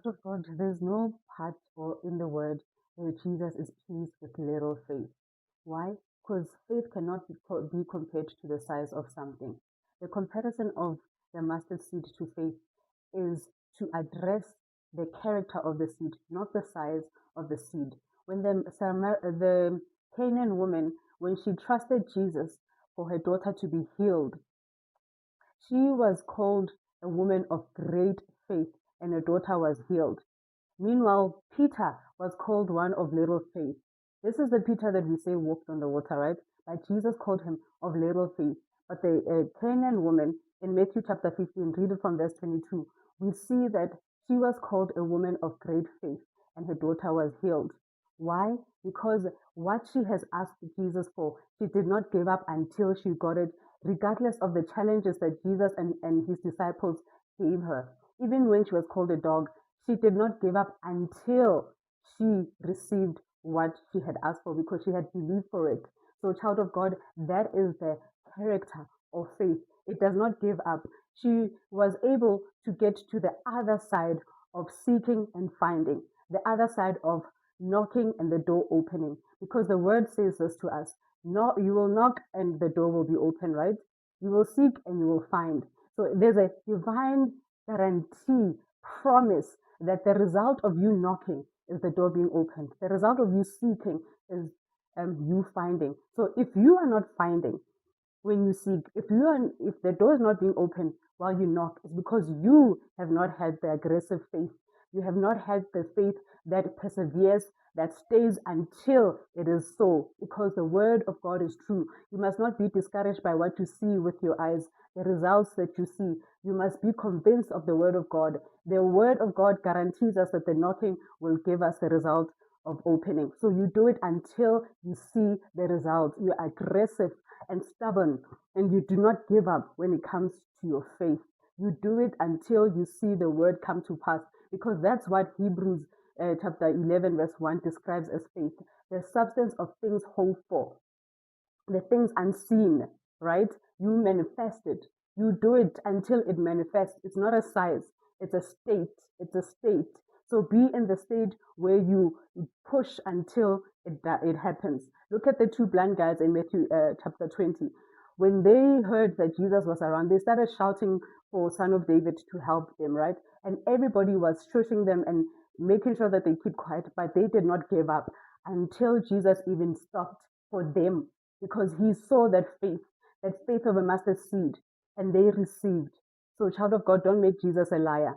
Child of God, there's no part or in the word where Jesus is pleased with little faith. Why? Because faith cannot be compared to the size of something. The comparison of the mustard seed to faith is to address the character of the seed, not the size of the seed. When the Canaan woman, when she trusted Jesus for her daughter to be healed, she was called a woman of great faith, and her daughter was healed. Meanwhile, Peter was called one of little faith. This is the Peter that we say walked on the water, right? But Jesus called him of little faith. But the Canaan woman in Matthew chapter 15, read it from verse 22, we see that she was called a woman of great faith and her daughter was healed. Why? Because what she has asked Jesus for, she did not give up until she got it, regardless of the challenges that Jesus and his disciples gave her. Even when she was called a dog, she did not give up until she received what she had asked for because she had believed for it. So, child of God, that is the character of faith. It does not give up. She was able to get to the other side of seeking and finding, the other side of knocking and the door opening, because the word says this to us. No, you will knock and the door will be open, right? You will seek and you will find. So there's a divine guarantee, promise that the result of you knocking is the door being opened. The result of you seeking is you finding. So if you are not finding when you seek, if the door is not being opened while you knock, it's because you have not had the aggressive faith. You have not had the faith that perseveres, that stays until it is so, because the word of God is true. You must not be discouraged by what you see with your eyes, the results that you see. You must be convinced of the word of God. The word of God guarantees us that the knocking will give us the result of opening. So you do it until you see the result. You're aggressive and stubborn, and you do not give up when it comes to your faith. You do it until you see the word come to pass, because that's what Hebrews chapter 11 verse 1 describes as faith, the substance of things hoped for, the things unseen, right? You manifest it. You do it until it manifests. It's not a size, it's a state. It's a state. So be in the state where you push until it happens. Look at the two blind guys in Matthew chapter 20. When they heard that Jesus was around, they started shouting for Son of David to help them, right? And everybody was shushing them and making sure that they keep quiet, but they did not give up until Jesus even stopped for them, because he saw that faith of a mustard seed, and they received. So, child of God, don't make Jesus a liar.